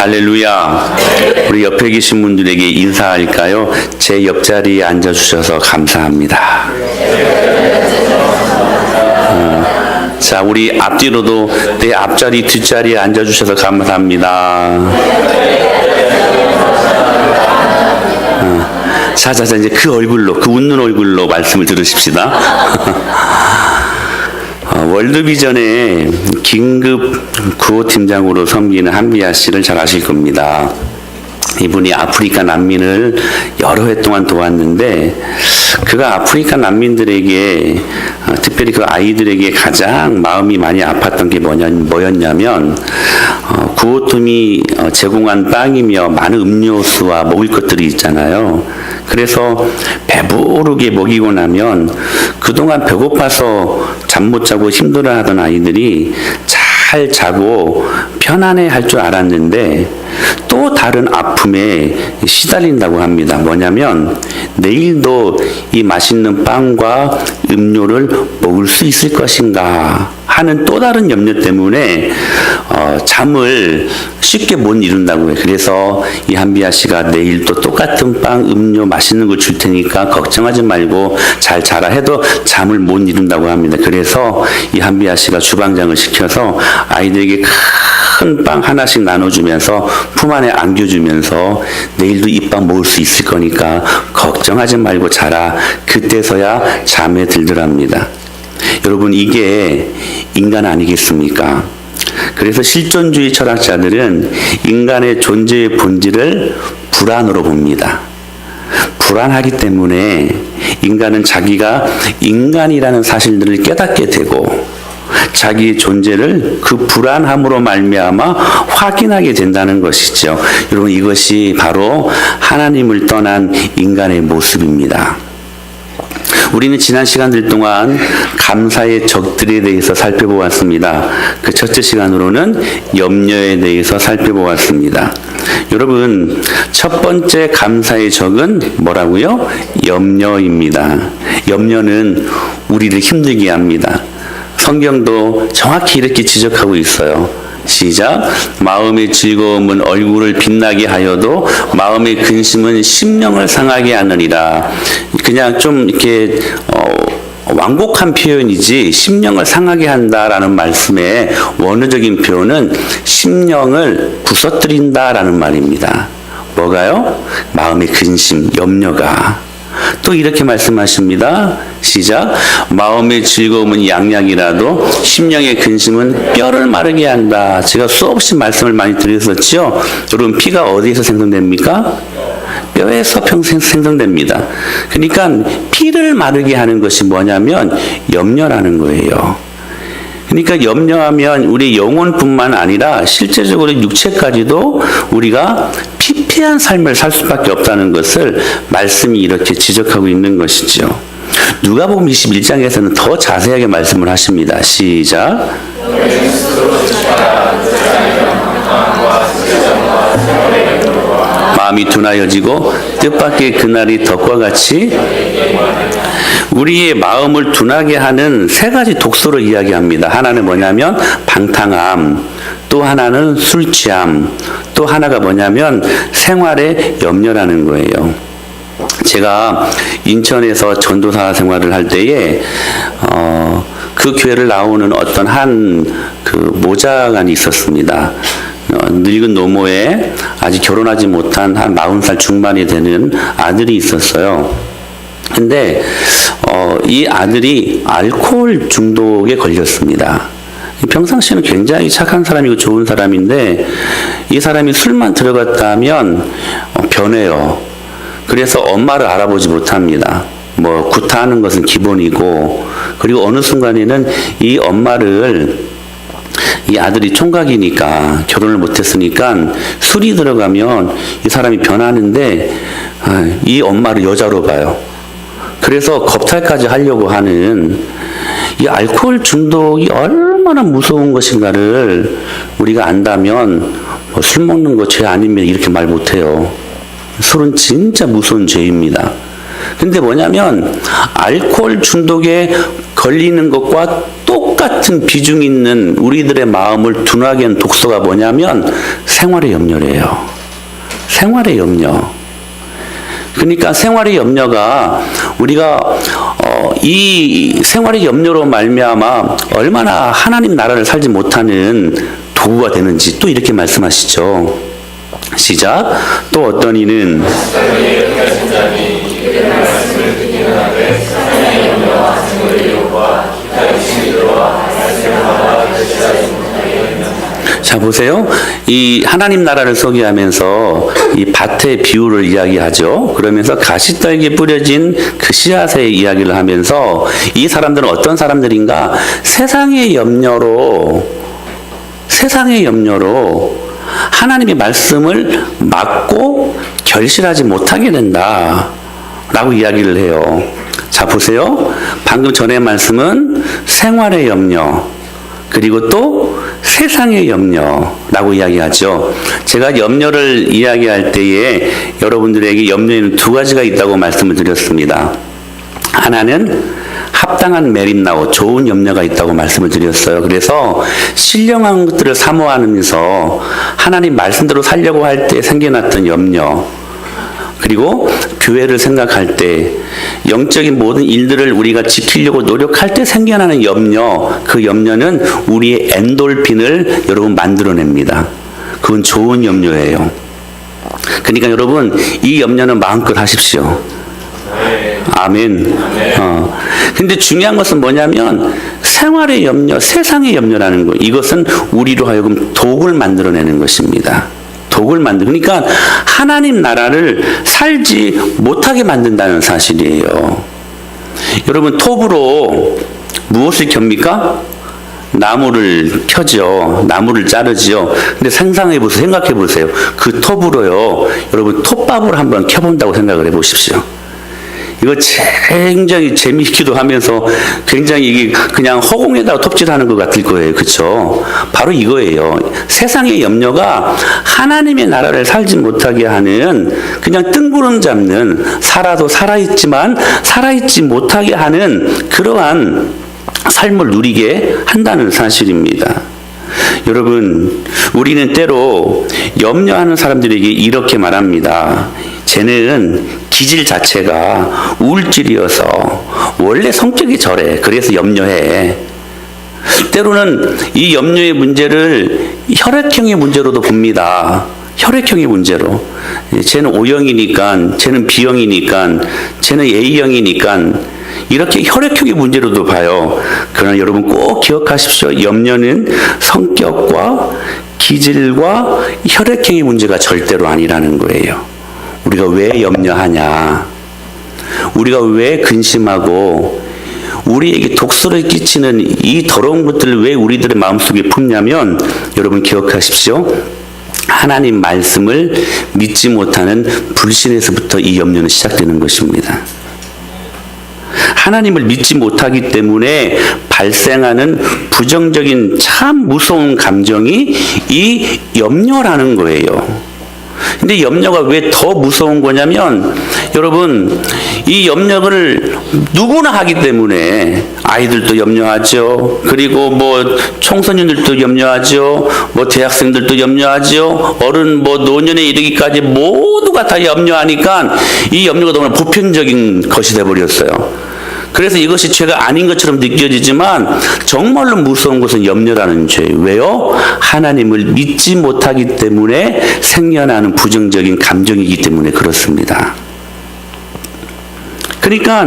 할렐루야. 우리 옆에 계신 분들에게 인사할까요? 제 옆자리에 앉아주셔서 감사합니다. 자, 우리 앞뒤로도 내 앞자리, 뒷자리에 앉아주셔서 감사합니다. 자, 이제 그 얼굴로, 그 웃는 얼굴로 말씀을 들으십시다. 월드비전의 긴급 구호팀장으로 섬기는 한비아 씨를 잘 아실 겁니다. 이분이 아프리카 난민을 여러 해 동안 도왔는데, 그가 아프리카 난민들에게, 특별히 그 아이들에게 가장 마음이 많이 아팠던 게 뭐였냐면, 구호팀이 제공한 빵이며 많은 음료수와 먹을 것들이 있잖아요. 그래서 배부르게 먹이고 나면 그동안 배고파서 잠 못 자고 힘들어하던 아이들이 잘 자고 편안해 할 줄 알았는데 또 다른 아픔에 시달린다고 합니다. 뭐냐면 내일도 이 맛있는 빵과 음료를 먹을 수 있을 것인가 하는 또 다른 염려 때문에 잠을 쉽게 못 이룬다고 해요. 그래서 이 한비아 씨가 내일 또 똑같은 빵, 음료, 맛있는 거 줄 테니까 걱정하지 말고 잘 자라 해도 잠을 못 이룬다고 합니다. 그래서 이 한비아 씨가 주방장을 시켜서 아이들에게 큰 빵 하나씩 나눠주면서 품 안에 안겨주면서 내일도 이 빵 먹을 수 있을 거니까 걱정하지 말고 자라. 그때서야 잠에 들더랍니다. 여러분, 이게 인간 아니겠습니까? 그래서 실존주의 철학자들은 인간의 존재의 본질을 불안으로 봅니다. 불안하기 때문에 인간은 자기가 인간이라는 사실들을 깨닫게 되고 자기의 존재를 그 불안함으로 말미암아 확인하게 된다는 것이죠. 여러분, 이것이 바로 하나님을 떠난 인간의 모습입니다. 우리는 지난 시간들 동안 감사의 적들에 대해서 살펴보았습니다. 그 첫째 시간으로는 염려에 대해서 살펴보았습니다. 여러분, 첫 번째 감사의 적은 뭐라고요? 염려입니다. 염려는 우리를 힘들게 합니다. 성경도 정확히 이렇게 지적하고 있어요. 시작. 마음의 즐거움은 얼굴을 빛나게 하여도 마음의 근심은 심령을 상하게 하느니라. 그냥 좀 이렇게 완곡한 표현이지 심령을 상하게 한다라는 말씀의 원어적인 표현은 심령을 부서뜨린다라는 말입니다. 뭐가요? 마음의 근심, 염려가. 또 이렇게 말씀하십니다. 시작. 마음의 즐거움은 양약이라도 심령의 근심은 뼈를 마르게 한다. 제가 수없이 말씀을 많이 드렸었죠. 여러분, 피가 어디에서 생성됩니까? 뼈에서 평생 생성됩니다. 그러니까 피를 마르게 하는 것이 뭐냐면 염려라는 거예요. 그러니까 염려하면 우리 영혼뿐만 아니라 실제적으로 육체까지도 우리가 피폐한 삶을 살 수밖에 없다는 것을 말씀이 이렇게 지적하고 있는 것이죠. 누가복음 21장에서는 더 자세하게 말씀을 하십니다. 시작. 마음이 둔하여지고 뜻밖의 그날이 덕과 같이 우리의 마음을 둔하게 하는 세 가지 독소를 이야기합니다. 하나는 뭐냐면 방탕함, 또 하나는 술 취함, 또 하나가 뭐냐면 생활의 염려라는 거예요. 제가 인천에서 전도사 생활을 할 때에 그 교회를 나오는 어떤 그 모자관이 있었습니다. 늙은 노모에 아직 결혼하지 못한 한 40살 중반이 되는 아들이 있었어요. 근데 이 아들이 알코올 중독에 걸렸습니다. 평상시에는 굉장히 착한 사람이고 좋은 사람인데 이 사람이 술만 들어갔다면 변해요. 그래서 엄마를 알아보지 못합니다. 뭐 구타하는 것은 기본이고, 그리고 어느 순간에는 이 엄마를, 이 아들이 총각이니까 결혼을 못했으니까 술이 들어가면 이 사람이 변하는데 이 엄마를 여자로 봐요. 그래서 겁탈까지 하려고 하는 이 알코올 중독이 얼마나 무서운 것인가를 우리가 안다면 술 먹는 거 죄 아니면 이렇게 말 못해요. 술은 진짜 무서운 죄입니다. 근데 뭐냐면 알코올 중독에 걸리는 것과 똑같은 비중 있는 우리들의 마음을 둔하게 한 독소가 뭐냐면 생활의 염려래요. 생활의 염려. 그러니까 생활의 염려가 우리가 이 생활의 염려로 말미암아 얼마나 하나님 나라를 살지 못하는 도구가 되는지 또 이렇게 말씀하시죠. 시작. 또 어떤 이는 자 보세요. 이 하나님 나라를 소개하면서 이 밭의 비유를 이야기하죠. 그러면서 가시떨기에 뿌려진 그 씨앗의 이야기를 하면서 이 사람들은 어떤 사람들인가? 세상의 염려로 하나님의 말씀을 막고 결실하지 못하게 된다 라고 이야기를 해요. 자 보세요. 방금 전의 말씀은 생활의 염려 그리고 또 세상의 염려라고 이야기하죠. 제가 염려를 이야기할 때에 여러분들에게 염려에는 두 가지가 있다고 말씀을 드렸습니다. 하나는 합당한 메린나오 좋은 염려가 있다고 말씀을 드렸어요. 그래서 신령한 것들을 사모하면서 하나님 말씀대로 살려고 할 때 생겨났던 염려, 그리고 교회를 생각할 때 영적인 모든 일들을 우리가 지키려고 노력할 때 생겨나는 염려, 그 염려는 우리의 엔돌핀을 여러분 만들어냅니다. 그건 좋은 염려예요. 그러니까 여러분 이 염려는 마음껏 하십시오. 아멘. 근데 중요한 것은 뭐냐면 생활의 염려, 세상의 염려라는 거. 이것은 우리로 하여금 독을 만들어내는 것입니다. 그러니까 하나님 나라를 살지 못하게 만든다는 사실이에요. 여러분 톱으로 무엇을 켭니까? 나무를 켜죠. 나무를 자르지요. 근데 생각해 보세요. 그 톱으로요. 여러분 톱밥을 한번 켜본다고 생각을 해보십시오. 이거 굉장히 재미있기도 하면서 굉장히 이게 그냥 허공에다가 톱질하는 것 같을 거예요. 그렇죠? 바로 이거예요. 세상의 염려가 하나님의 나라를 살지 못하게 하는, 그냥 뜬구름 잡는, 살아도 살아있지만 살아있지 못하게 하는 그러한 삶을 누리게 한다는 사실입니다. 여러분, 우리는 때로 염려하는 사람들에게 이렇게 말합니다. 쟤는 기질 자체가 우울질이어서 원래 성격이 저래. 그래서 염려해. 때로는 이 염려의 문제를 혈액형의 문제로도 봅니다. 혈액형의 문제로. 쟤는 O형이니까, 쟤는 B형이니까, 쟤는 A형이니까 이렇게 혈액형의 문제로도 봐요. 그러나 여러분 꼭 기억하십시오. 염려는 성격과 기질과 혈액형의 문제가 절대로 아니라는 거예요. 우리가 왜 염려하냐? 우리가 왜 근심하고 우리에게 독소를 끼치는 이 더러운 것들을 왜 우리들의 마음속에 품냐면, 여러분 기억하십시오. 하나님 말씀을 믿지 못하는 불신에서부터 이 염려는 시작되는 것입니다. 하나님을 믿지 못하기 때문에 발생하는 부정적인 참 무서운 감정이 이 염려라는 거예요. 근데 염려가 왜 더 무서운 거냐면, 여러분 이 염려를 누구나 하기 때문에 아이들도 염려하죠. 그리고 뭐 청소년들도 염려하죠. 뭐 대학생들도 염려하죠. 어른 뭐 노년에 이르기까지 모두가 다 염려하니까 이 염려가 너무나 보편적인 것이 돼버렸어요. 그래서 이것이 죄가 아닌 것처럼 느껴지지만 정말로 무서운 것은 염려라는 죄예요. 왜요? 하나님을 믿지 못하기 때문에 생겨나는 부정적인 감정이기 때문에 그렇습니다. 그러니까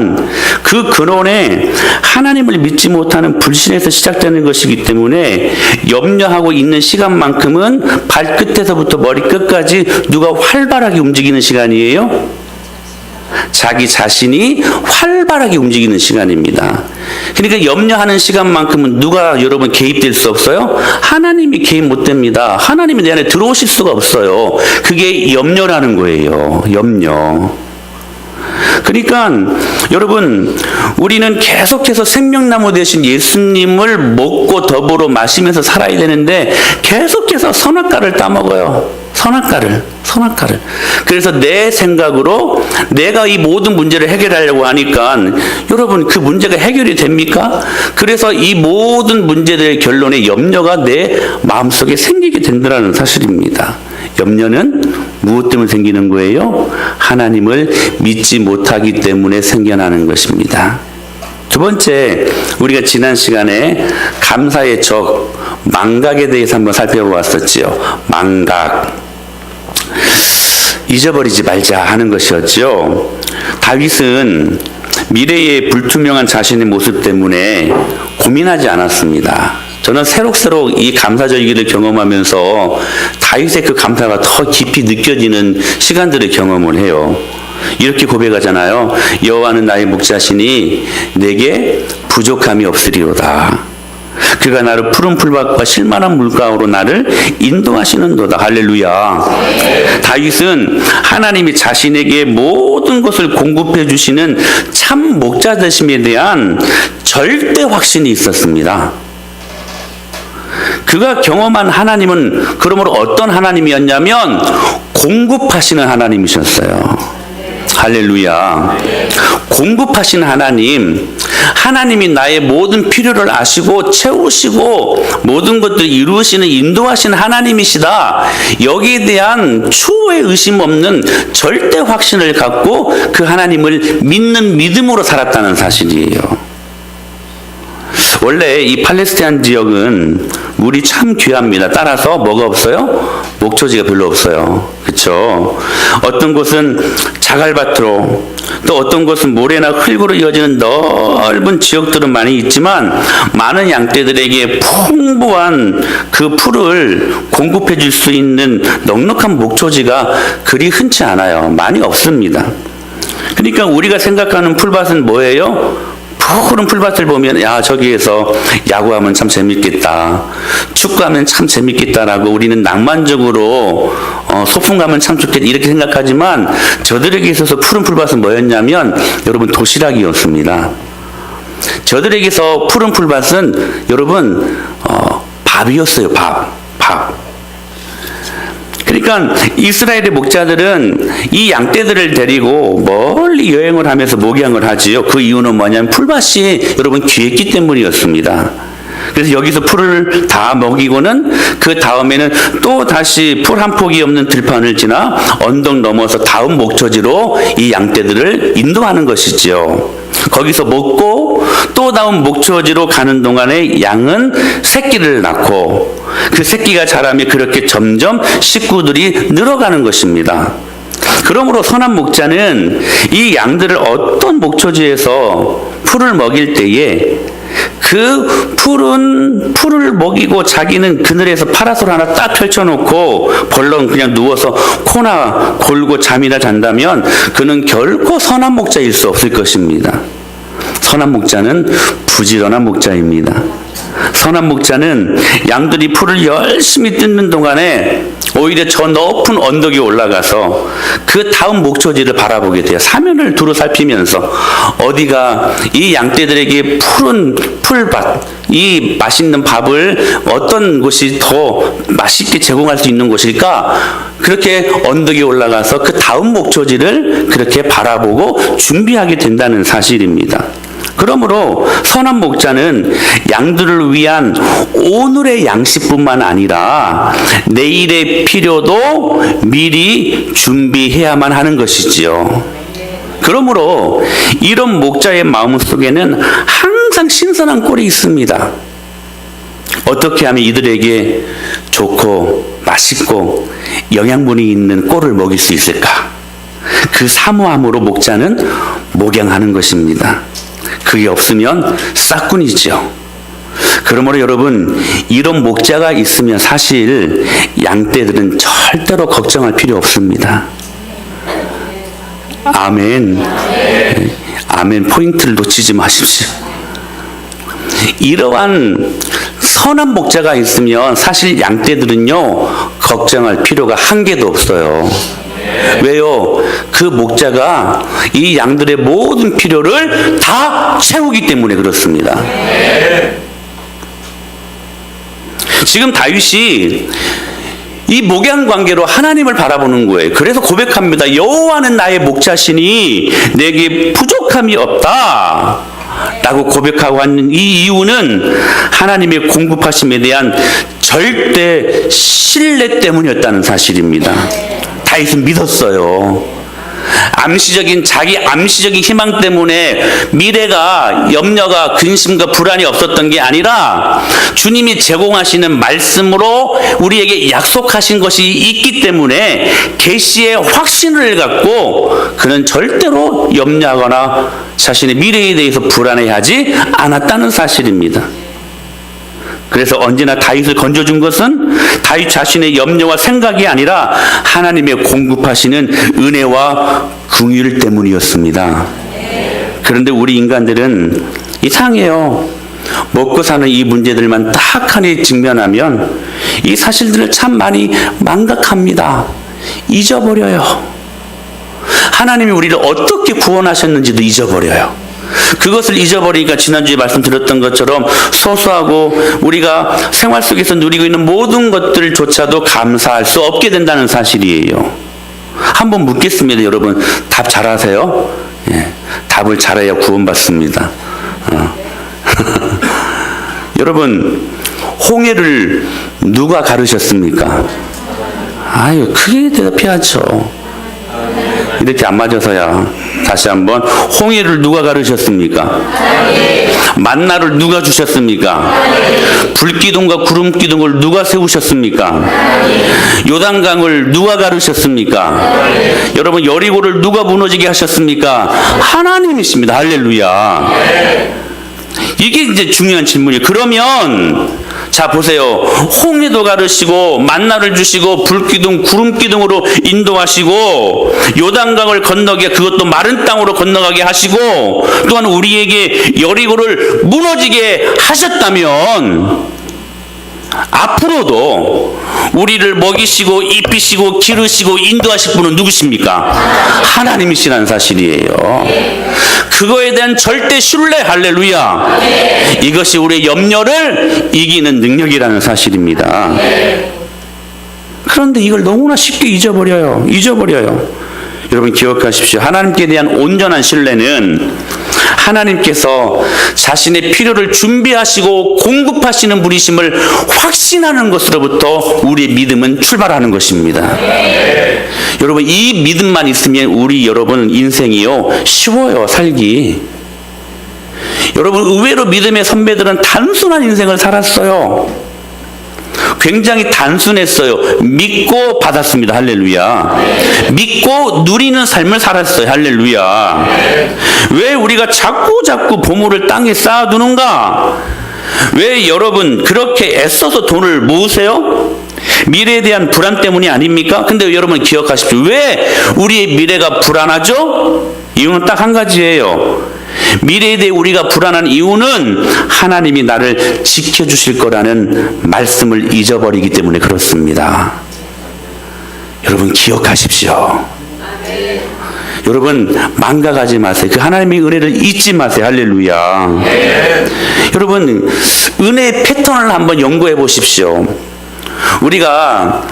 그 근원에 하나님을 믿지 못하는 불신에서 시작되는 것이기 때문에 염려하고 있는 시간만큼은 발끝에서부터 머리끝까지 누가 활발하게 움직이는 시간이에요? 자기 자신이 활발하게 움직이는 시간입니다. 그러니까 염려하는 시간만큼은 누가 여러분 개입될 수 없어요? 하나님이 개입 못 됩니다. 하나님이 내 안에 들어오실 수가 없어요. 그게 염려라는 거예요. 염려. 그러니까 여러분, 우리는 계속해서 생명나무 대신 예수님을 먹고 더불어 마시면서 살아야 되는데 계속해서 선악과를 따먹어요. 선악과를. 그래서 내 생각으로 내가 이 모든 문제를 해결하려고 하니까 여러분 그 문제가 해결이 됩니까? 그래서 이 모든 문제들의 결론에 염려가 내 마음속에 생기게 된다는 사실입니다. 염려는 무엇 때문에 생기는 거예요? 하나님을 믿지 못하기 때문에 생겨나는 것입니다. 두 번째, 우리가 지난 시간에 감사의 적, 망각에 대해서 한번 살펴보았었지요. 망각. 잊어버리지 말자 하는 것이었죠. 다윗은 미래의 불투명한 자신의 모습 때문에 고민하지 않았습니다. 저는 새록새록 이 감사절기를 경험하면서 다윗의 그 감사가 더 깊이 느껴지는 시간들을 경험을 해요. 이렇게 고백하잖아요. 여호와는 나의 목자시니 내게 부족함이 없으리로다. 그가 나를 푸른 풀밭과 실만한 물가로 나를 인도하시는도다. 할렐루야. 다윗은 하나님이 자신에게 모든 것을 공급해 주시는 참 목자 되심에 대한 절대 확신이 있었습니다. 그가 경험한 하나님은 그러므로 어떤 하나님이었냐면 공급하시는 하나님이셨어요. 할렐루야. 공급하신 하나님, 하나님이 나의 모든 필요를 아시고 채우시고 모든 것들을 이루시는 인도하시는 하나님이시다. 여기에 대한 추후에 의심 없는 절대 확신을 갖고 그 하나님을 믿는 믿음으로 살았다는 사실이에요. 원래 이 팔레스타인 지역은 물이 참 귀합니다. 따라서 뭐가 없어요? 목초지가 별로 없어요. 그렇죠? 어떤 곳은 자갈밭으로, 또 어떤 곳은 모래나 흙으로 이어지는 넓은 지역들은 많이 있지만 많은 양떼들에게 풍부한 그 풀을 공급해 줄 수 있는 넉넉한 목초지가 그리 흔치 않아요. 많이 없습니다. 그러니까 우리가 생각하는 풀밭은 뭐예요? 푸른 풀밭을 보면 야 저기에서 야구하면 참 재밌겠다, 축구하면 참 재밌겠다라고 우리는 낭만적으로 소풍 가면 참 좋겠다 이렇게 생각하지만 저들에게 있어서 푸른 풀밭은 뭐였냐면 여러분 도시락이었습니다. 저들에게서 푸른 풀밭은 여러분 밥이었어요. 밥. 그러니까 이스라엘의 목자들은 이 양떼들을 데리고 멀리 여행을 하면서 목양을 하지요. 그 이유는 뭐냐면 풀밭이 여러분 귀했기 때문이었습니다. 그래서 여기서 풀을 다 먹이고는 그 다음에는 또 다시 풀 한 폭이 없는 들판을 지나 언덕 넘어서 다음 목초지로 이 양떼들을 인도하는 것이지요. 거기서 먹고 또 다음 목초지로 가는 동안에 양은 새끼를 낳고 그 새끼가 자라면 그렇게 점점 식구들이 늘어가는 것입니다. 그러므로 선한 목자는 이 양들을 어떤 목초지에서 풀을 먹일 때에 그 풀을 먹이고 자기는 그늘에서 파라솔 하나 딱 펼쳐놓고 벌렁 그냥 누워서 코나 골고 잠이나 잔다면 그는 결코 선한 목자일 수 없을 것입니다. 선한 목자는 부지런한 목자입니다. 선한 목자는 양들이 풀을 열심히 뜯는 동안에 오히려 저 높은 언덕에 올라가서 그 다음 목초지를 바라보게 돼요. 사면을 두루 살피면서 어디가 이 양떼들에게 푸른 풀밭, 이 맛있는 밥을 어떤 곳이 더 맛있게 제공할 수 있는 곳일까? 그렇게 언덕에 올라가서 그 다음 목초지를 그렇게 바라보고 준비하게 된다는 사실입니다. 그러므로 선한 목자는 양들을 위한 오늘의 양식뿐만 아니라 내일의 필요도 미리 준비해야만 하는 것이지요. 그러므로 이런 목자의 마음 속에는 항상 신선한 꼴이 있습니다. 어떻게 하면 이들에게 좋고 맛있고 영양분이 있는 꼴을 먹일 수 있을까? 그 사모함으로 목자는 목양하는 것입니다. 그게 없으면 싹군이죠. 그러므로 여러분 이런 목자가 있으면 사실 양떼들은 절대로 걱정할 필요 없습니다. 아멘. 아멘. 포인트를 놓치지 마십시오. 이러한 선한 목자가 있으면 사실 양떼들은요 걱정할 필요가 한 개도 없어요. 왜요? 그 목자가 이 양들의 모든 필요를 다 채우기 때문에 그렇습니다. 지금 다윗이 이 목양 관계로 하나님을 바라보는 거예요. 그래서 고백합니다. 여호와는 나의 목자시니 내게 부족함이 없다 라고 고백하고 하는 이 이유는 하나님의 공급하심에 대한 절대 신뢰 때문이었다는 사실입니다. 다윗은 믿었어요. 자기 암시적인 희망 때문에 미래가 염려가 근심과 불안이 없었던 게 아니라 주님이 제공하시는 말씀으로 우리에게 약속하신 것이 있기 때문에 계시의 확신을 갖고 그는 절대로 염려하거나 자신의 미래에 대해서 불안해하지 않았다는 사실입니다. 그래서 언제나 다윗을 건져준 것은 다윗 자신의 염려와 생각이 아니라 하나님의 공급하시는 은혜와 긍휼 때문이었습니다. 그런데 우리 인간들은 이상해요. 먹고 사는 이 문제들만 딱하니 직면하면 이 사실들을 참 많이 망각합니다. 잊어버려요. 하나님이 우리를 어떻게 구원하셨는지도 잊어버려요. 그것을 잊어버리니까 지난주에 말씀드렸던 것처럼 소소하고 우리가 생활 속에서 누리고 있는 모든 것들조차도 감사할 수 없게 된다는 사실이에요. 한번 묻겠습니다. 여러분 답 잘하세요? 예, 답을 잘해야 구원받습니다. 여러분 홍해를 누가 가르셨습니까? 아유 크게 대답해야죠. 이렇게 안 맞아서야. 다시 한번 홍해를 누가 가르셨습니까? 만나를 누가 주셨습니까? 불기둥과 구름기둥을 누가 세우셨습니까? 요단강을 누가 가르셨습니까? 여러분 여리고를 누가 무너지게 하셨습니까? 하나님이십니다. 할렐루야. 이게 이제 중요한 질문이에요. 그러면 자 보세요. 홍해도 가르시고 만나를 주시고 불기둥 구름기둥으로 인도하시고 요단강을 건너게 그것도 마른 땅으로 건너가게 하시고 또한 우리에게 여리고를 무너지게 하셨다면 앞으로도 우리를 먹이시고 입히시고 기르시고 인도하실 분은 누구십니까? 하나님이시라는 사실이에요. 그거에 대한 절대 신뢰. 할렐루야. 이것이 우리의 염려를 이기는 능력이라는 사실입니다. 그런데 이걸 너무나 쉽게 잊어버려요. 여러분 기억하십시오. 하나님께 대한 온전한 신뢰는 하나님께서 자신의 필요를 준비하시고 공급하시는 분이심을 확신하는 것으로부터 우리의 믿음은 출발하는 것입니다. 여러분 이 믿음만 있으면 여러분 인생이요 쉬워요. 살기. 여러분 의외로 믿음의 선배들은 단순한 인생을 살았어요. 굉장히 단순했어요. 믿고 받았습니다. 할렐루야. 믿고 누리는 삶을 살았어요. 할렐루야. 왜 우리가 자꾸 보물을 땅에 쌓아두는가? 왜 여러분 그렇게 애써서 돈을 모으세요? 미래에 대한 불안 때문이 아닙니까? 근데 여러분 기억하십시오. 왜 우리의 미래가 불안하죠? 이유는 딱 한 가지예요. 미래에 대해 우리가 불안한 이유는 하나님이 나를 지켜주실 거라는 말씀을 잊어버리기 때문에 그렇습니다. 여러분 기억하십시오. 여러분 망각하지 마세요. 그 하나님의 은혜를 잊지 마세요. 할렐루야. 여러분 은혜의 패턴을 한번 연구해 보십시오. 우리가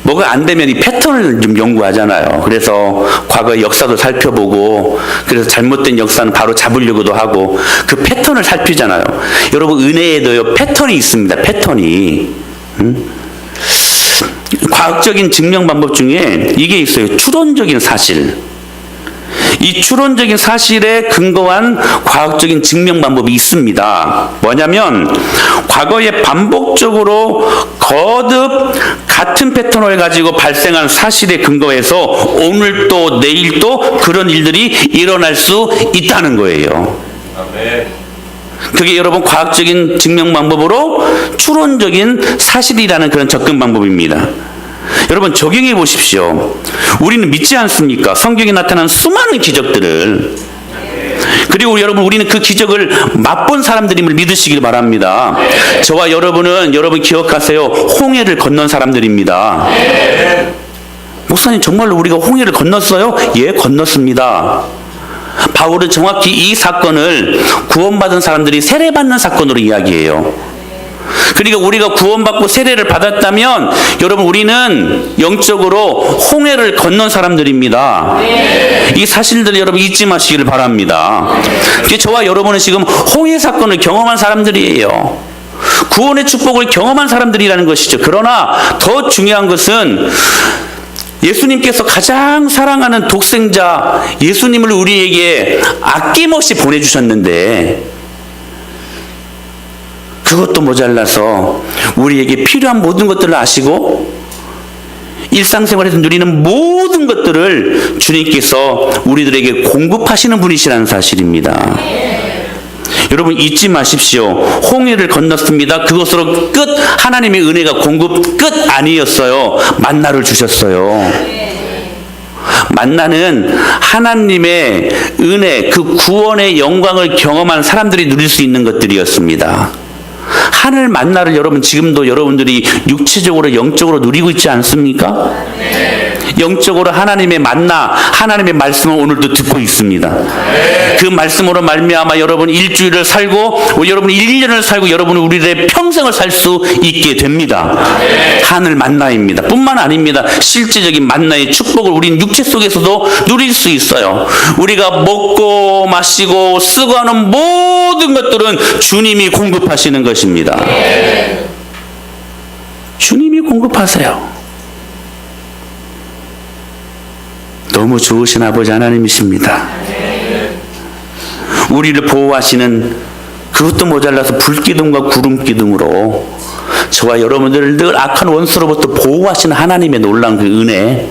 뭐가 안 되면 이 패턴을 좀 연구하잖아요. 그래서 과거의 역사도 살펴보고 그래서 잘못된 역사는 바로 잡으려고도 하고 그 패턴을 살피잖아요. 여러분 은혜에도요 패턴이 있습니다. 패턴이. 과학적인 증명 방법 중에 이게 있어요. 추론적인 사실. 이 추론적인 사실에 근거한 과학적인 증명 방법이 있습니다. 뭐냐면 과거에 반복적으로 거듭 같은 패턴을 가지고 발생한 사실에 근거해서 오늘 또 내일 또 그런 일들이 일어날 수 있다는 거예요. 그게 여러분 과학적인 증명 방법으로 추론적인 사실이라는 그런 접근 방법입니다. 여러분 적용해 보십시오. 우리는 믿지 않습니까? 성경에 나타난 수많은 기적들을. 그리고 여러분 우리는 그 기적을 맛본 사람들임을 믿으시길 바랍니다. 저와 여러분은 여러분 기억하세요. 홍해를 건넌 사람들입니다. 목사님 정말로 우리가 홍해를 건넜어요? 예, 건넜습니다. 바울은 정확히 이 사건을 구원받은 사람들이 세례받는 사건으로 이야기해요. 그러니까 우리가 구원받고 세례를 받았다면 여러분 우리는 영적으로 홍해를 건넌 사람들입니다. 이 사실들을 여러분 잊지 마시기를 바랍니다. 저와 여러분은 지금 홍해 사건을 경험한 사람들이에요. 구원의 축복을 경험한 사람들이라는 것이죠. 그러나 더 중요한 것은 예수님께서 가장 사랑하는 독생자 예수님을 우리에게 아낌없이 보내주셨는데 그것도 모자라서 우리에게 필요한 모든 것들을 아시고 일상생활에서 누리는 모든 것들을 주님께서 우리들에게 공급하시는 분이시라는 사실입니다. 여러분 잊지 마십시오. 홍해를 건넜습니다. 그것으로 끝. 하나님의 은혜가 공급 끝 아니었어요. 만나를 주셨어요. 만나는 하나님의 은혜, 그 구원의 영광을 경험한 사람들이 누릴 수 있는 것들이었습니다. 하늘 만나를 여러분 지금도 여러분들이 육체적으로 영적으로 누리고 있지 않습니까? 영적으로 하나님의 만나, 하나님의 말씀을 오늘도 듣고 있습니다. 그 말씀으로 말미암아 여러분 일주일을 살고 여러분 1년을 살고 여러분은 우리의 평생을 살 수 있게 됩니다. 하늘 만나입니다. 뿐만 아닙니다. 실제적인 만나의 축복을 우리는 육체 속에서도 누릴 수 있어요. 우리가 먹고 마시고 쓰고 하는 모든 것들은 주님이 공급하시는 것입니다. 주님이 공급하세요. 너무 좋으신 아버지 하나님이십니다. 우리를 보호하시는 그것도 모자라서 불기둥과 구름기둥으로 저와 여러분들을 늘 악한 원수로부터 보호하시는 하나님의 놀라운 그 은혜,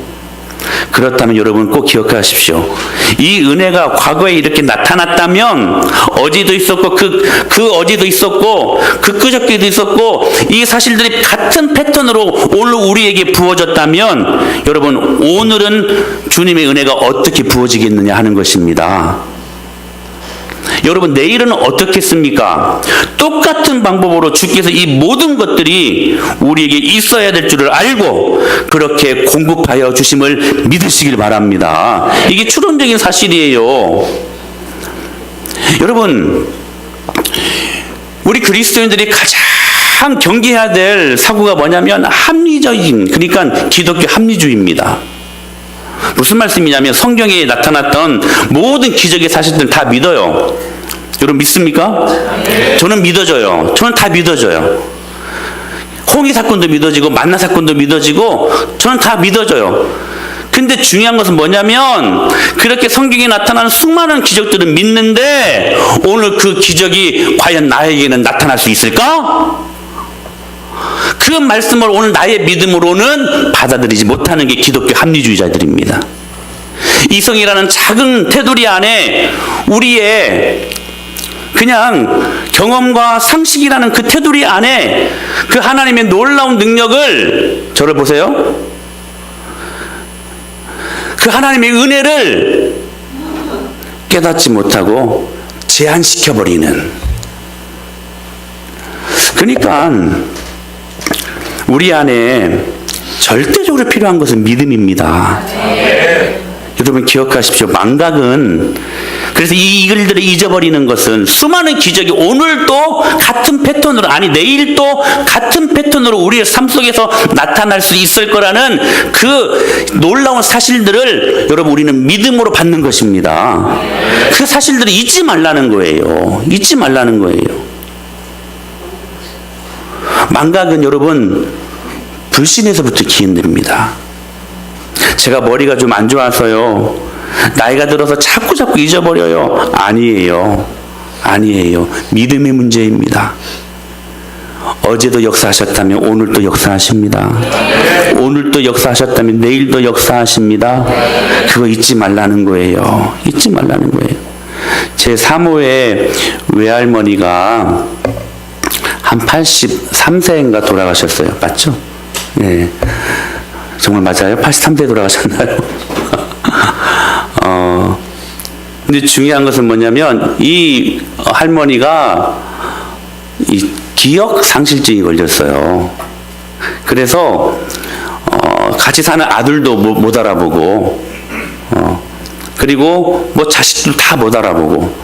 그렇다면 여러분 꼭 기억하십시오. 이 은혜가 과거에 이렇게 나타났다면 어제도 있었고 그 어제도 있었고 그 그저께도 있었고 이 사실들이 같은 패턴으로 오늘 우리에게 부어졌다면 여러분 오늘은 주님의 은혜가 어떻게 부어지겠느냐 하는 것입니다. 여러분 내일은 어떻겠습니까? 똑같은 방법으로 주께서 이 모든 것들이 우리에게 있어야 될 줄을 알고 그렇게 공급하여 주심을 믿으시길 바랍니다. 이게 추론적인 사실이에요. 여러분 우리 그리스도인들이 가장 경계해야 될 사고가 뭐냐면 합리적인, 그러니까 기독교 합리주의입니다. 무슨 말씀이냐면 성경에 나타났던 모든 기적의 사실들은 다 믿어요. 여러분 믿습니까? 저는 믿어져요. 저는 다 믿어져요. 홍해 사건도 믿어지고 만나 사건도 믿어지고 저는 다 믿어져요. 근데 중요한 것은 뭐냐면 그렇게 성경에 나타나는 수많은 기적들을 믿는데 오늘 그 기적이 과연 나에게는 나타날 수 있을까? 그 말씀을 오늘 나의 믿음으로는 받아들이지 못하는 게 기독교 합리주의자들입니다. 이성이라는 작은 테두리 안에 우리의 그냥 경험과 상식이라는 그 테두리 안에 그 하나님의 놀라운 능력을, 저를 보세요, 그 하나님의 은혜를 깨닫지 못하고 제한시켜버리는, 그러니까 우리 안에 절대적으로 필요한 것은 믿음입니다. 여러분 기억하십시오. 망각은, 그래서 이 일들을 잊어버리는 것은 수많은 기적이 오늘도 같은 패턴으로, 아니 내일도 같은 패턴으로 우리의 삶 속에서 나타날 수 있을 거라는 그 놀라운 사실들을 여러분 우리는 믿음으로 받는 것입니다. 그 사실들을 잊지 말라는 거예요. 잊지 말라는 거예요. 망각은 여러분 불신에서부터 기인됩니다. 제가 머리가 좀 안 좋아서요, 나이가 들어서 자꾸 잊어버려요. 아니에요. 아니에요. 믿음의 문제입니다. 어제도 역사하셨다면 오늘도 역사하십니다. 오늘도 역사하셨다면 내일도 역사하십니다. 그거 잊지 말라는 거예요. 잊지 말라는 거예요. 제 사모의 외할머니가 한 83세인가 돌아가셨어요. 맞죠? 네. 정말 맞아요? 83세에 돌아가셨나요? 근데 중요한 것은 뭐냐면 이 할머니가 이 기억 상실증이 걸렸어요. 그래서 같이 사는 아들도 못 알아보고 그리고 뭐 자식들 다 못 알아보고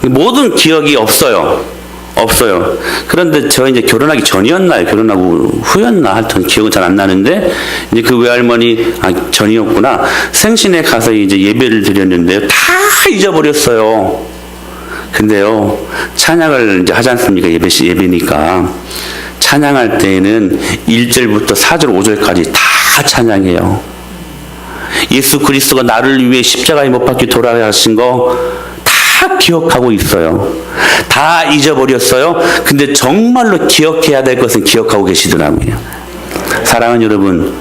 모든 기억이 없어요. 없어요. 그런데 저 이제 결혼하기 전이었나요? 결혼하고 후였나? 하여튼 기억은 잘 안 나는데, 이제 그 외할머니, 전이었구나. 생신에 가서 이제 예배를 드렸는데요. 다 잊어버렸어요. 근데요, 찬양을 이제 하지 않습니까? 예배니까. 찬양할 때에는 1절부터 4절, 5절까지 다 찬양해요. 예수 그리스도가 나를 위해 십자가에 못 박혀 돌아가신 거 다 기억하고 있어요. 다 잊어버렸어요. 근데 정말로 기억해야 될 것은 기억하고 계시더라고요. 사랑하는 여러분,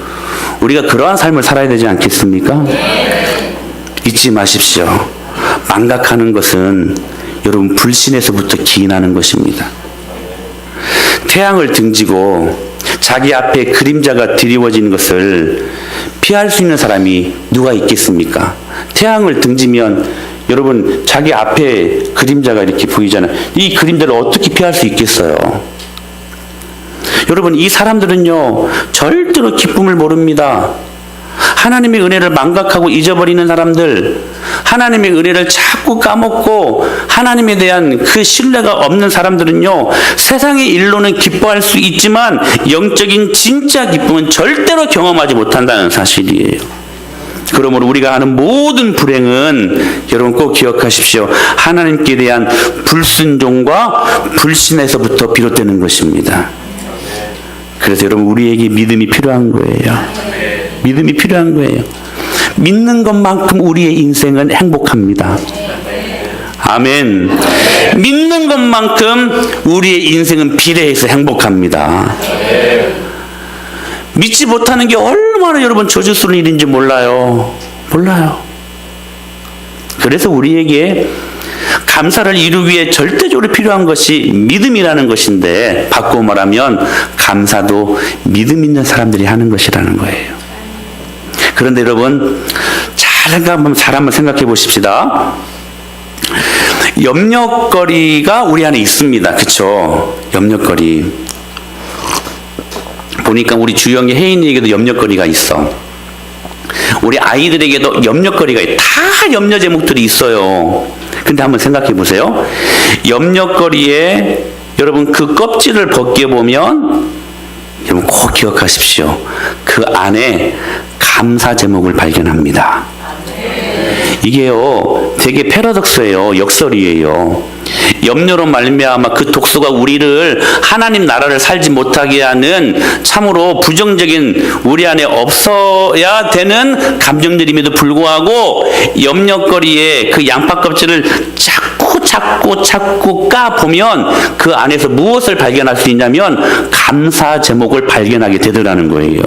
우리가 그러한 삶을 살아야 되지 않겠습니까? 잊지 마십시오. 망각하는 것은 여러분 불신에서부터 기인하는 것입니다. 태양을 등지고 자기 앞에 그림자가 드리워지는 것을 피할 수 있는 사람이 누가 있겠습니까? 태양을 등지면 여러분 자기 앞에 그림자가 이렇게 보이잖아요. 이 그림자를 어떻게 피할 수 있겠어요? 여러분 이 사람들은요 절대로 기쁨을 모릅니다. 하나님의 은혜를 망각하고 잊어버리는 사람들, 하나님의 은혜를 자꾸 까먹고 하나님에 대한 그 신뢰가 없는 사람들은요 세상의 일로는 기뻐할 수 있지만 영적인 진짜 기쁨은 절대로 경험하지 못한다는 사실이에요. 그러므로 우리가 하는 모든 불행은 여러분 꼭 기억하십시오. 하나님께 대한 불순종과 불신에서부터 비롯되는 것입니다. 그래서 여러분 우리에게 믿음이 필요한 거예요. 믿음이 필요한 거예요. 믿는 것만큼 우리의 인생은 행복합니다. 아멘. 믿는 것만큼 우리의 인생은 비례해서 행복합니다. 믿지 못하는 게 얼마나 여러분 저주스러운 일인지 몰라요. 그래서 우리에게 감사를 이루기 위해 절대적으로 필요한 것이 믿음이라는 것인데, 바꾸어 말하면 감사도 믿음 있는 사람들이 하는 것이라는 거예요. 그런데 여러분 잘 한번 생각해 보십시다. 염려거리가 우리 안에 있습니다. 그렇죠? 염려거리. 보니까 우리 주영의 혜인이에게도 염려거리가 있어. 우리 아이들에게도 염려거리가 있어. 다 염려 제목들이 있어요. 근데 한번 생각해 보세요. 염려거리에 여러분 그 껍질을 벗겨보면 여러분 꼭 기억하십시오. 그 안에 감사 제목을 발견합니다. 이게요 되게 패러독스예요. 역설이에요. 염려로 말미암아 그 독소가 우리를 하나님 나라를 살지 못하게 하는 참으로 부정적인 우리 안에 없어야 되는 감정들임에도 불구하고 염려거리에 그 양파 껍질을 자꾸 까보면 그 안에서 무엇을 발견할 수 있냐면 감사 제목을 발견하게 되더라는 거예요.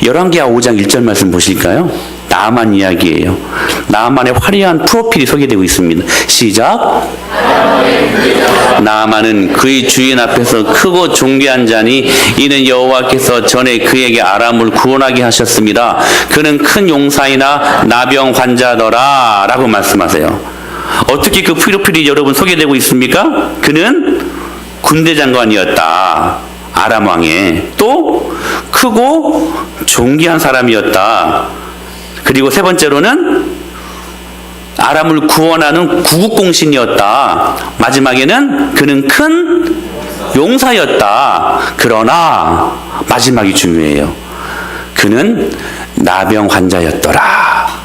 열왕기하 5장 1절 말씀 보실까요? 나아만 이야기예요. 나아만의 화려한 프로필이 소개되고 있습니다. 시작. 나아만은 그의 주인 앞에서 크고 존귀한 자니 이는 여호와께서 전에 그에게 아람을 구원하게 하셨습니다. 그는 큰 용사이나 나병 환자더라 라고 말씀하세요. 어떻게 그 프로필이 여러분 소개되고 있습니까? 그는 군대 장관이었다. 아람 왕에. 또 크고 존귀한 사람이었다. 그리고 세 번째로는 아람을 구원하는 구국공신이었다. 마지막에는 그는 큰 용사였다. 그러나 마지막이 중요해요. 그는 나병 환자였더라.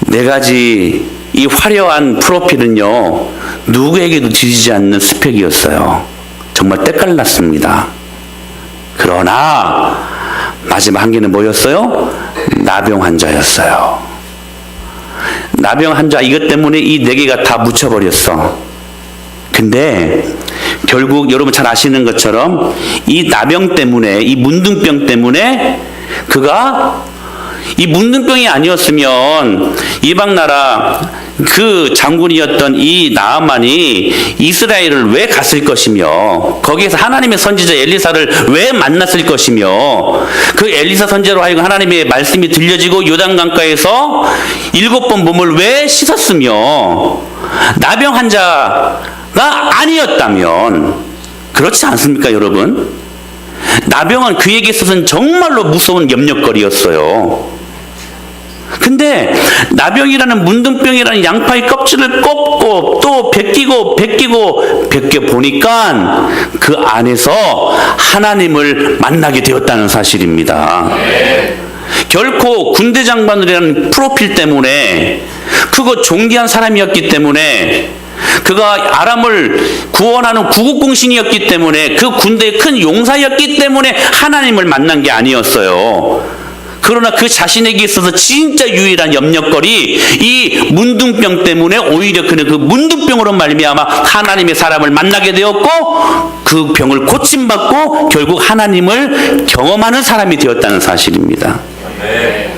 네 가지 이 화려한 프로필은요 누구에게도 뒤지지 않는 스펙이었어요. 정말 때깔났습니다. 그러나 마지막 한 개는 뭐였어요? 나병 환자였어요. 나병 환자, 이것 때문에 이 네 개가 다 묻혀버렸어. 근데 결국 여러분 잘 아시는 것처럼 이 나병 때문에, 이 문둥병 때문에 그가 이 문둥병이 아니었으면 이방나라 그 장군이었던 이 나아만이 이스라엘을 왜 갔을 것이며 거기에서 하나님의 선지자 엘리사를 왜 만났을 것이며 그 엘리사 선지자로 하여금 하나님의 말씀이 들려지고 요단강가에서 7번 몸을 왜 씻었으며 나병 환자가 아니었다면 그렇지 않습니까 여러분? 나병은 그에게 있어서는 정말로 무서운 염려거리였어요. 근데 나병이라는 문둥병이라는 양파의 껍질을 꺾고 또 벗기고 벗겨 보니까 그 안에서 하나님을 만나게 되었다는 사실입니다. 결코 군대 장관이라는 프로필 때문에 그거 존귀한 사람이었기 때문에 그가 아람을 구원하는 구국공신이었기 때문에 그 군대의 큰 용사였기 때문에 하나님을 만난 게 아니었어요. 그러나 그 자신에게 있어서 진짜 유일한 염려거리 이 문둥병 때문에 오히려 그는 그 문둥병으로 말미암아 하나님의 사람을 만나게 되었고 그 병을 고침받고 결국 하나님을 경험하는 사람이 되었다는 사실입니다. 네.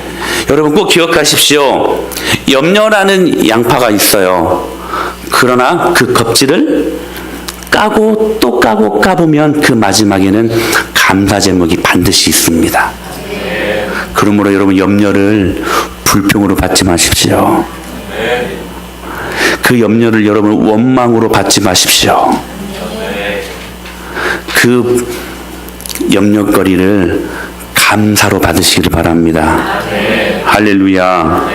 여러분 꼭 기억하십시오. 염려라는 양파가 있어요. 그러나 그 껍질을 까고 또 까고 까보면 그 마지막에는 감사 제목이 반드시 있습니다. 그러므로 여러분 염려를 불평으로 받지 마십시오. 그 염려를 여러분 원망으로 받지 마십시오. 그 염려거리를 감사로 받으시길 바랍니다. 할렐루야.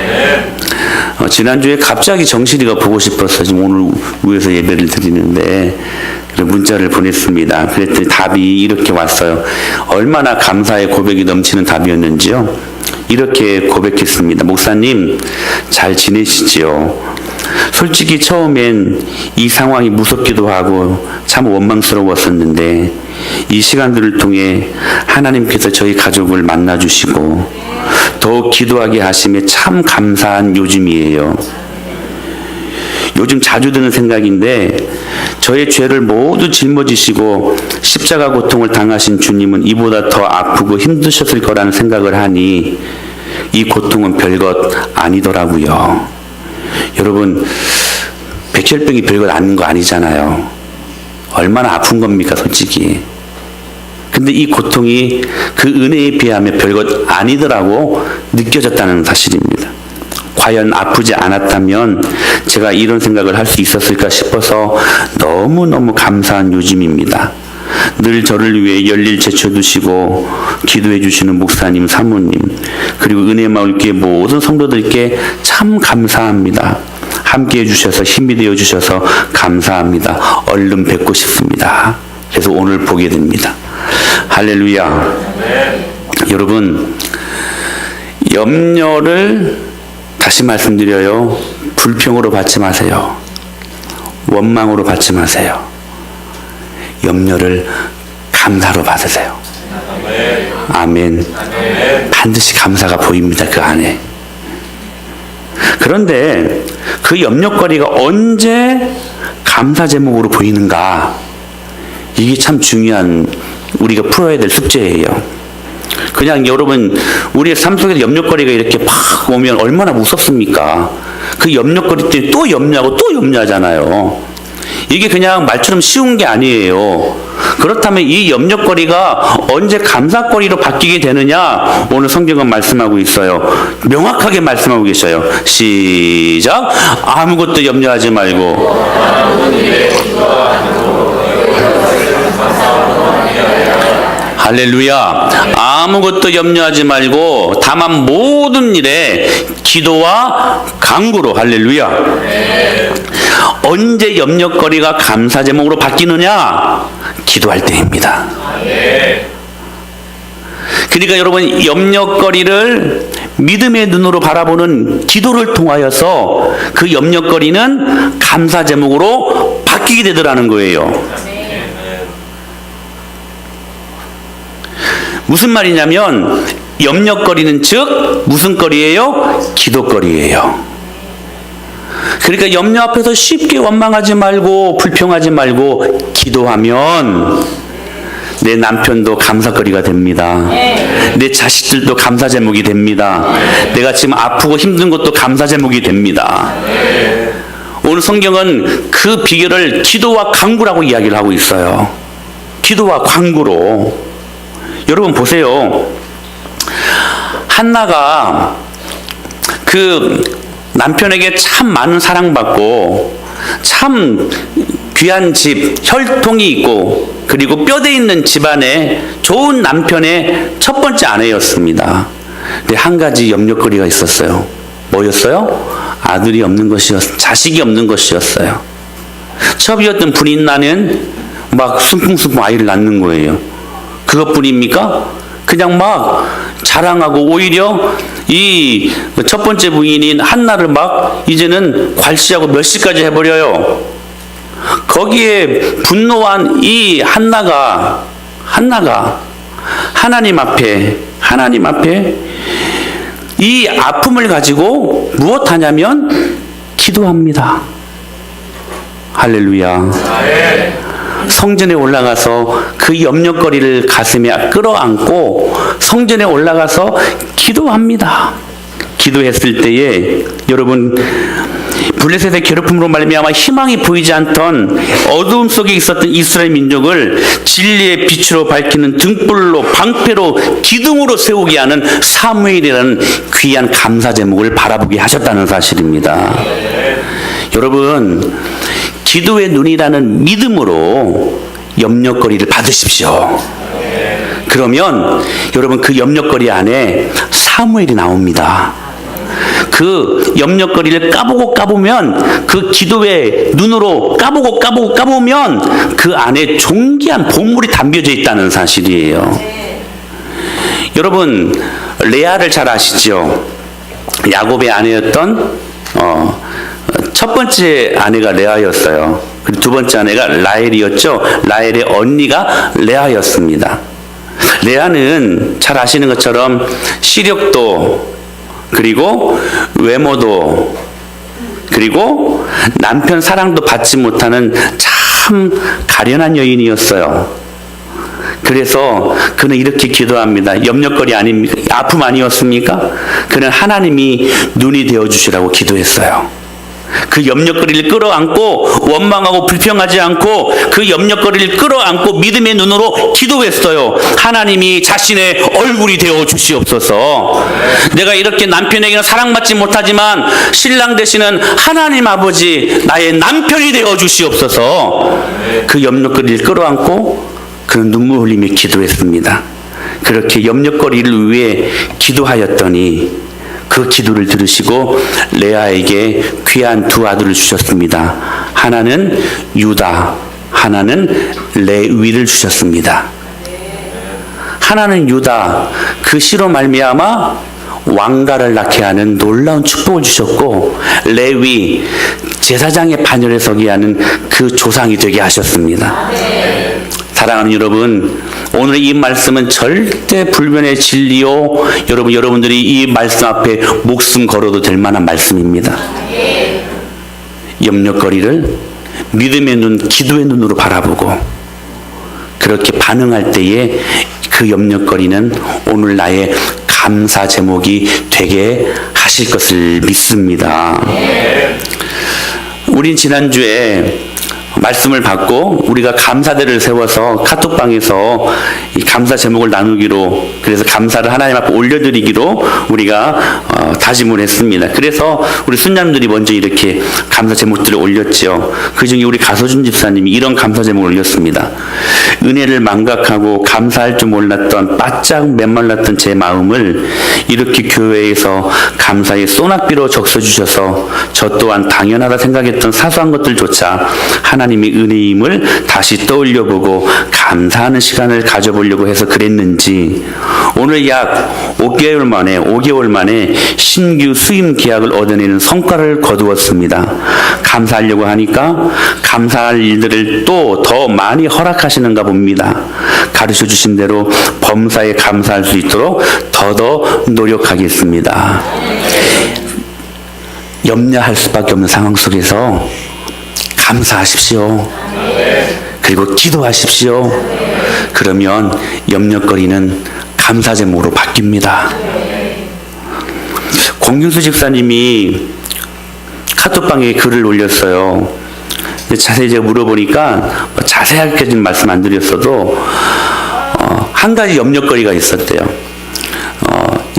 지난주에 갑자기 정실이가 보고 싶어서 지금 오늘 위에서 예배를 드리는데 문자를 보냈습니다. 그랬더니 답이 이렇게 왔어요. 얼마나 감사의 고백이 넘치는 답이었는지요. 이렇게 고백했습니다. 목사님 잘 지내시지요? 솔직히 처음엔 이 상황이 무섭기도 하고 참 원망스러웠었는데 이 시간들을 통해 하나님께서 저희 가족을 만나주시고 더욱 기도하게 하심에 참 감사한 요즘이에요. 요즘 자주 드는 생각인데 저의 죄를 모두 짊어지시고 십자가 고통을 당하신 주님은 이보다 더 아프고 힘드셨을 거라는 생각을 하니 이 고통은 별것 아니더라고요. 여러분 백혈병이 별것 아닌 거 아니잖아요. 얼마나 아픈 겁니까 솔직히. 근데 이 고통이 그 은혜에 비하면 별것 아니더라고 느껴졌다는 사실입니다. 과연 아프지 않았다면 제가 이런 생각을 할 수 있었을까 싶어서 너무너무 감사한 요즘입니다. 늘 저를 위해 열일 제쳐두시고 기도해 주시는 목사님, 사모님, 그리고 은혜마을교회 모든 성도들께 참 감사합니다. 함께해 주셔서 힘이 되어 주셔서 감사합니다. 얼른 뵙고 싶습니다. 그래서 오늘 보게 됩니다. 할렐루야. 여러분 염려를 다시 말씀드려요. 불평으로 받지 마세요. 원망으로 받지 마세요. 염려를 감사로 받으세요. 아멘. 반드시 감사가 보입니다. 그 안에. 그런데 그 염려거리가 언제 감사 제목으로 보이는가? 이게 참 중요한 우리가 풀어야 될 숙제예요. 그냥 여러분 우리의 삶 속에서 염려거리가 이렇게 팍 오면 얼마나 무섭습니까? 그 염려거리 때문에 또 염려하고 또 염려하잖아요. 이게 그냥 말처럼 쉬운 게 아니에요. 그렇다면 이 염려거리가 언제 감사거리로 바뀌게 되느냐? 오늘 성경은 말씀하고 있어요. 명확하게 말씀하고 계셔요. 시작. 아무것도 염려하지 말고 할렐루야. 아무것도 염려하지 말고 다만 모든 일에 기도와 간구로. 할렐루야. 언제 염려거리가 감사 제목으로 바뀌느냐? 기도할 때입니다. 그러니까 여러분 염려거리를 믿음의 눈으로 바라보는 기도를 통하여서 그 염려거리는 감사 제목으로 바뀌게 되더라는 거예요. 무슨 말이냐면 염려거리는 즉 무슨 거리예요? 기도거리예요. 그러니까 염려 앞에서 쉽게 원망하지 말고 불평하지 말고 기도하면 내 남편도 감사거리가 됩니다. 내 자식들도 감사 제목이 됩니다. 내가 지금 아프고 힘든 것도 감사 제목이 됩니다. 오늘 성경은 그 비결을 기도와 간구라고 이야기를 하고 있어요. 기도와 간구로. 여러분 보세요. 한나가 그 남편에게 참 많은 사랑받고 참 귀한 집, 혈통이 있고 그리고 뼈대 있는 집안에 좋은 남편의 첫 번째 아내였습니다. 근데 한 가지 염려거리가 있었어요. 뭐였어요? 아들이 없는 자식이 없는 것이었어요. 첩이었던 분인나는 막 순풍순풍 아이를 낳는 거예요. 그것뿐입니까? 그냥 막 자랑하고 오히려 이 첫 번째 부인인 한나를 막 이제는 괄시하고 멸시까지 해버려요. 거기에 분노한 이 한나가 하나님 앞에 이 아픔을 가지고 무엇하냐면 기도합니다. 할렐루야. 성전에 올라가서 그 염려거리를 가슴에 끌어안고 성전에 올라가서 기도합니다. 기도했을 때에 여러분 블레셋의 괴롭힘으로 말미암아 희망이 보이지 않던 어두움 속에 있었던 이스라엘 민족을 진리의 빛으로 밝히는 등불로 방패로 기둥으로 세우게 하는 사무엘이라는 귀한 감사 제목을 바라보게 하셨다는 사실입니다. 여러분 기도의 눈이라는 믿음으로 염려거리를 받으십시오. 그러면 여러분 그 염려거리 안에 사무엘이 나옵니다. 그 염려거리를 까보면 그 기도의 눈으로 까보면 그 안에 존귀한 보물이 담겨져 있다는 사실이에요. 여러분 레아를 잘 아시죠? 야곱의 아내였던 첫 번째 아내가 레아였어요. 그리고 두 번째 아내가 라헬이었죠. 라헬의 언니가 레아였습니다. 레아는 잘 아시는 것처럼 시력도 그리고 외모도 그리고 남편 사랑도 받지 못하는 참 가련한 여인이었어요. 그래서 그는 이렇게 기도합니다. 염려거리 아닙니까? 아픔 아니었습니까? 그는 하나님이 눈이 되어주시라고 기도했어요. 그 염려거리를 끌어안고 원망하고 불평하지 않고 그 염려거리를 끌어안고 믿음의 눈으로 기도했어요. 하나님이 자신의 얼굴이 되어 주시옵소서. 내가 이렇게 남편에게는 사랑받지 못하지만 신랑 되시는 하나님 아버지 나의 남편이 되어 주시옵소서. 그 염려거리를 끌어안고 그는 눈물 흘리며 기도했습니다. 그렇게 염려거리를 위해 기도하였더니 그 기도를 들으시고 레아에게 귀한 두 아들을 주셨습니다. 하나는 유다, 하나는 레위를 주셨습니다. 하나는 유다, 그 씨로 말미암아 왕가를 낳게 하는 놀라운 축복을 주셨고, 레위, 제사장의 반열에 서게 하는 그 조상이 되게 하셨습니다. 사랑하는 여러분, 오늘 이 말씀은 절대 불변의 진리요. 여러분들이 이 말씀 앞에 목숨 걸어도 될 만한 말씀입니다. 염려거리를 믿음의 눈, 기도의 눈으로 바라보고 그렇게 반응할 때에 그 염려거리는 오늘 나의 감사 제목이 되게 하실 것을 믿습니다. 우린 지난주에 말씀을 받고 우리가 감사대를 세워서 카톡방에서 이 감사 제목을 나누기로, 그래서 감사를 하나님 앞에 올려드리기로 우리가 다짐을 했습니다. 그래서 우리 순장님들이 먼저 이렇게 감사 제목들을 올렸죠. 그중에 우리 가서준 집사님이 이런 감사 제목을 올렸습니다. 은혜를 망각하고 감사할 줄 몰랐던 바짝 메말랐던 제 마음을 이렇게 교회에서 감사의 소낙비로 적셔주셔서 저 또한 당연하다 생각했던 사소한 것들조차 하나님의 은혜임을 다시 떠올려보고 감사하는 시간을 가져보려고 해서 그랬는지 오늘 약 5개월 만에 신규 수임 계약을 얻어내는 성과를 거두었습니다. 감사하려고 하니까 감사할 일들을 또 더 많이 허락하시는가 봅니다. 가르쳐 주신 대로 범사에 감사할 수 있도록 더더 노력하겠습니다. 염려할 수밖에 없는 상황 속에서 감사하십시오. 그리고 기도하십시오. 그러면 염려거리는 감사 제목으로 바뀝니다. 공균수 집사님이 카톡방에 글을 올렸어요. 자세히 제가 물어보니까 자세하게까지는 말씀 안 드렸어도 한 가지 염려거리가 있었대요.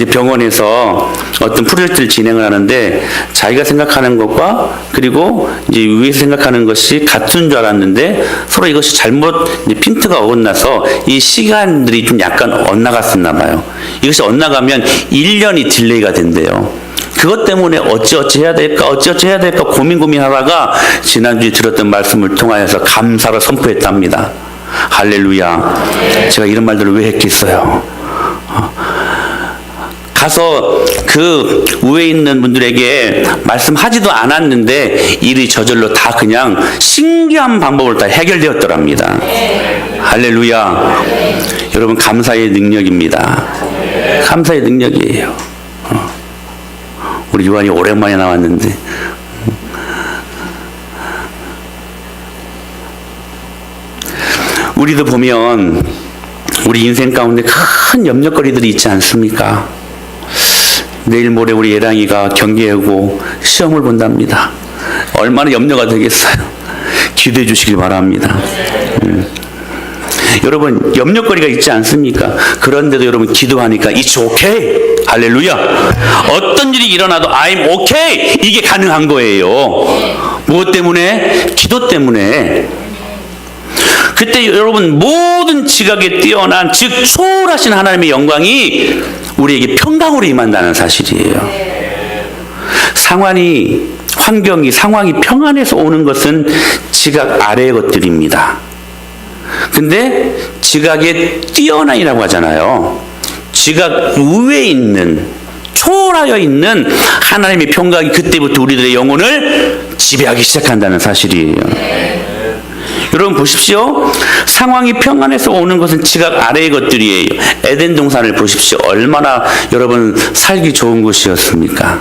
이제 병원에서 어떤 프로젝트를 진행을 하는데 자기가 생각하는 것과 그리고 이제 위에서 생각하는 것이 같은 줄 알았는데 서로 이것이 잘못 이제 핀트가 어긋나서 이 시간들이 좀 약간 엇나갔었나 봐요. 이것이 엇나가면 1년이 딜레이가 된대요. 그것 때문에 어찌어찌 해야 될까 고민하다가 지난주에 들었던 말씀을 통하여서 감사로 선포했답니다. 할렐루야. 제가 이런 말들을 왜 했겠어요? 가서 그 위에 있는 분들에게 말씀하지도 않았는데 일이 저절로 다 그냥 신기한 방법으로 다 해결되었더랍니다. 할렐루야. 여러분, 감사의 능력입니다. 감사의 능력이에요. 우리 요한이 오랜만에 나왔는데 우리도 보면 우리 인생 가운데 큰 염려거리들이 있지 않습니까? 내일 모레 우리 예랑이가 경기하고 시험을 본답니다. 얼마나 염려가 되겠어요. 기도해 주시길 바랍니다. 여러분, 염려거리가 있지 않습니까? 그런데도 여러분 기도하니까 It's okay. 할렐루야. 어떤 일이 일어나도 I'm okay. 이게 가능한 거예요. 무엇 때문에? 기도 때문에. 그때 여러분 모든 지각에 뛰어난 즉 초월하신 하나님의 영광이 우리에게 평강으로 임한다는 사실이에요. 상황이 평안해서 오는 것은 지각 아래의 것들입니다. 근데 지각에 뛰어난이라고 하잖아요. 지각 위에 있는 초월하여 있는 하나님의 평강이 그때부터 우리들의 영혼을 지배하기 시작한다는 사실이에요. 여러분 보십시오. 상황이 평안해서 오는 것은 지각 아래의 것들이에요. 에덴 동산을 보십시오. 얼마나 여러분 살기 좋은 곳이었습니까?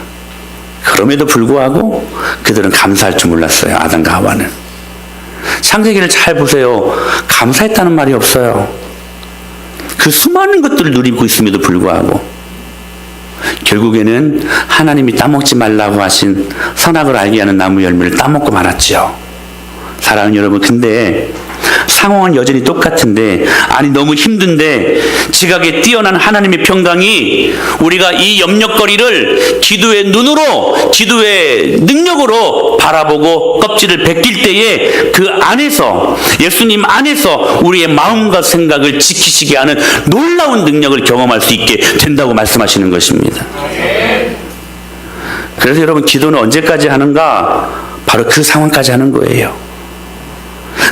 그럼에도 불구하고 그들은 감사할 줄 몰랐어요. 아담과 하와는. 창세기를 잘 보세요. 감사했다는 말이 없어요. 그 수많은 것들을 누리고 있음에도 불구하고 결국에는 하나님이 따먹지 말라고 하신 선악을 알게 하는 나무 열매를 따먹고 말았죠. 사랑하는 여러분, 근데 상황은 여전히 똑같은데, 아니 너무 힘든데 지각에 뛰어난 하나님의 평강이 우리가 이 염려거리를 기도의 눈으로, 기도의 능력으로 바라보고 껍질을 벗길 때에 그 안에서, 예수님 안에서 우리의 마음과 생각을 지키시게 하는 놀라운 능력을 경험할 수 있게 된다고 말씀하시는 것입니다. 그래서 여러분, 기도는 언제까지 하는가? 바로 그 상황까지 하는 거예요.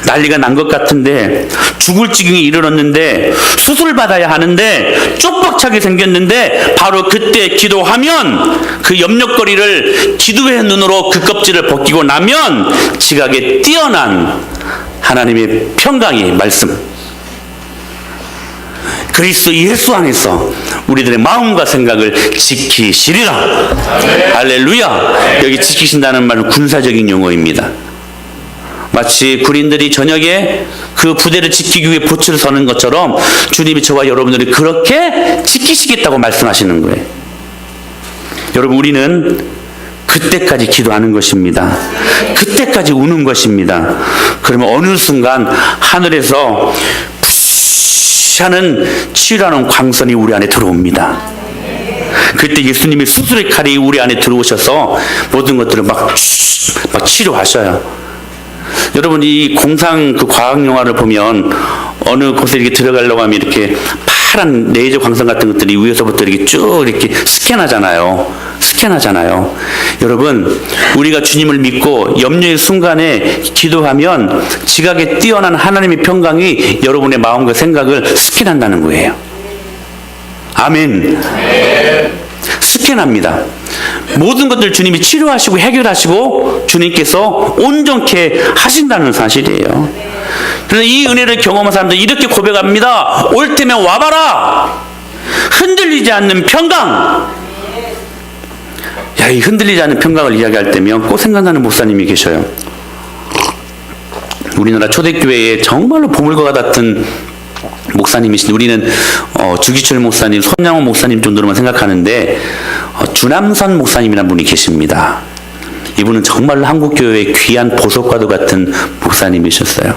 난리가 난 것 같은데, 죽을 지경에 이르렀는데, 수술을 받아야 하는데 쪽박차게 생겼는데, 바로 그때 기도하면 그 염려거리를 기도의 눈으로 그 껍질을 벗기고 나면 지각에 뛰어난 하나님의 평강의 말씀, 그리스도 예수 안에서 우리들의 마음과 생각을 지키시리라. 할렐루야. 여기 지키신다는 말은 군사적인 용어입니다. 마치 군인들이 저녁에 그 부대를 지키기 위해 보초를 서는 것처럼 주님이 저와 여러분들이 그렇게 지키시겠다고 말씀하시는 거예요. 여러분, 우리는 그때까지 기도하는 것입니다. 그때까지 우는 것입니다. 그러면 어느 순간 하늘에서 푸시 하는 치유라는 광선이 우리 안에 들어옵니다. 그때 예수님의 수술의 칼이 우리 안에 들어오셔서 모든 것들을 막 치료하셔요. 여러분, 이 공상 그 과학 영화를 보면 어느 곳에 이렇게 들어가려고 하면 이렇게 파란 레이저 광선 같은 것들이 위에서부터 이렇게 쭉 이렇게 스캔하잖아요. 여러분, 우리가 주님을 믿고 염려의 순간에 기도하면 지각에 뛰어난 하나님의 평강이 여러분의 마음과 생각을 스캔한다는 거예요. 아멘. 스캔합니다. 모든 것들 주님이 치료하시고 해결하시고 주님께서 온전케 하신다는 사실이에요. 그래서 이 은혜를 경험한 사람들 이렇게 고백합니다. 올 때면 와봐라. 흔들리지 않는 평강. 야, 이 흔들리지 않는 평강을 이야기할 때면 꼭 생각나는 목사님이 계셔요. 우리나라 초대교회에 정말로 보물과 같은 목사님이신, 우리는 주기철 목사님, 손양호 목사님 정도로만 생각하는데 주남선 목사님이라는 분이 계십니다. 이분은 정말로 한국교회의 귀한 보석과도 같은 목사님이셨어요.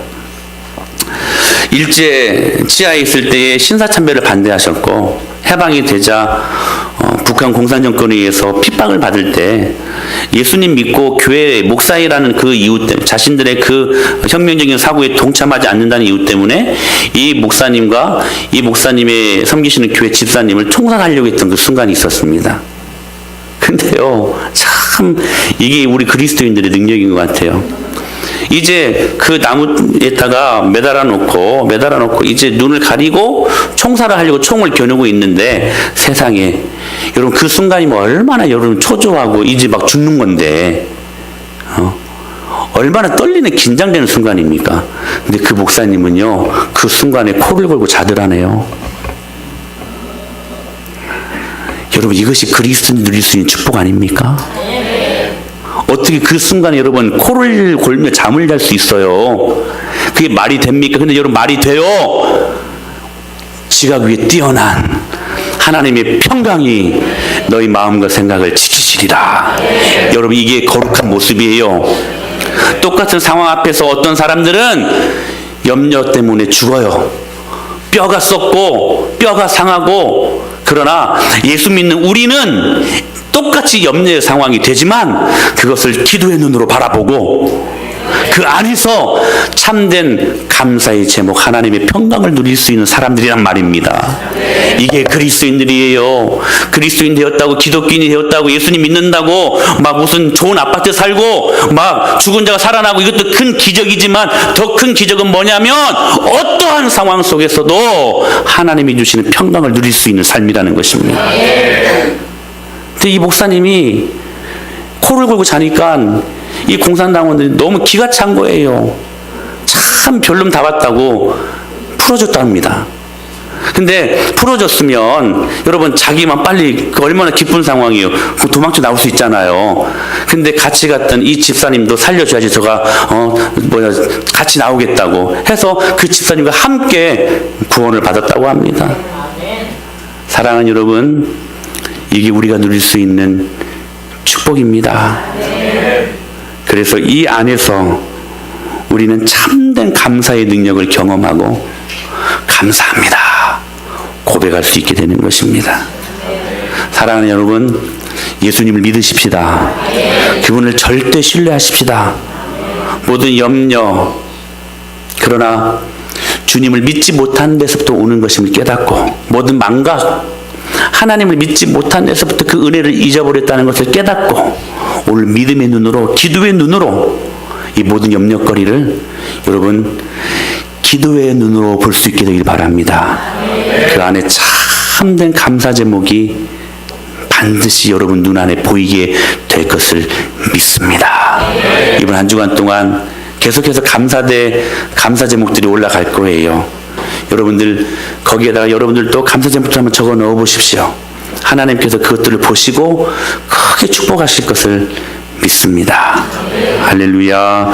일제 치하에 있을 때에 신사참배를 반대하셨고 해방이 되자 북한 공산정권에 의해서 핍박을 받을 때 예수님 믿고 교회 목사이라는 그 이유 때문에 자신들의 그 혁명적인 사고에 동참하지 않는다는 이유 때문에 이 목사님과 이 목사님의 섬기시는 교회 집사님을 총살하려고 했던 그 순간이 있었습니다. 근데요, 참 이게 우리 그리스도인들의 능력인 것 같아요. 이제 그 나무에다가 매달아 놓고 이제 눈을 가리고 총살을 하려고 총을 겨누고 있는데 세상에 여러분 그 순간이면 얼마나 여러분 초조하고 이제 막 죽는 건데 얼마나 떨리는 긴장되는 순간입니까? 근데 그 목사님은요 그 순간에 코를 골고 자더라네요. 여러분 이것이 그리스도인이 누릴 수 있는 축복 아닙니까? 어떻게 그 순간에 여러분 코를 골며 잠을 잘 수 있어요? 그게 말이 됩니까? 근데 여러분 말이 돼요. 지각 위에 뛰어난 하나님의 평강이 너희 마음과 생각을 지키시리라. 여러분 이게 거룩한 모습이에요. 똑같은 상황 앞에서 어떤 사람들은 염려 때문에 죽어요. 뼈가 썩고 뼈가 상하고. 그러나 예수 믿는 우리는 똑같이 염려의 상황이 되지만 그것을 기도의 눈으로 바라보고 그 안에서 참된 감사의 제목 하나님의 평강을 누릴 수 있는 사람들이란 말입니다. 이게 그리스도인들이에요. 그리스도인 되었다고 기독교인이 되었다고 예수님 믿는다고 막 무슨 좋은 아파트 살고 막 죽은 자가 살아나고 이것도 큰 기적이지만 더 큰 기적은 뭐냐면 어떠한 상황 속에서도 하나님이 주시는 평강을 누릴 수 있는 삶이라는 것입니다. 근데 이 목사님이 코를 골고 자니까 이 공산당원들이 너무 기가 찬 거예요. 참 별놈 다 봤다고 풀어줬답니다. 근데 풀어줬으면 여러분 자기만 빨리 얼마나 기쁜 상황이에요. 도망쳐 나올 수 있잖아요. 근데 같이 갔던 이 집사님도 살려줘야지 저가 같이 나오겠다고 해서 그 집사님과 함께 구원을 받았다고 합니다. 사랑하는 여러분, 이게 우리가 누릴 수 있는 축복입니다. 그래서 이 안에서 우리는 참된 감사의 능력을 경험하고 감사합니다 고백할 수 있게 되는 것입니다. 사랑하는 여러분, 예수님을 믿으십시다. 그분을 절대 신뢰하십시다. 모든 염려, 그러나 주님을 믿지 못한 데서부터 오는 것임을 깨닫고 모든 망각, 하나님을 믿지 못한 데서부터 그 은혜를 잊어버렸다는 것을 깨닫고 오늘 믿음의 눈으로, 기도의 눈으로 이 모든 염려거리를 여러분 기도의 눈으로 볼 수 있게 되길 바랍니다. 그 안에 참된 감사 제목이 반드시 여러분 눈 안에 보이게 될 것을 믿습니다. 이번 한 주간 동안 계속해서 감사 제목들이 올라갈 거예요. 여러분들 거기에다가 여러분들도 감사 제목들 한번 적어 넣어 보십시오. 하나님께서 그것들을 보시고 크게 축복하실 것을 믿습니다. 할렐루야.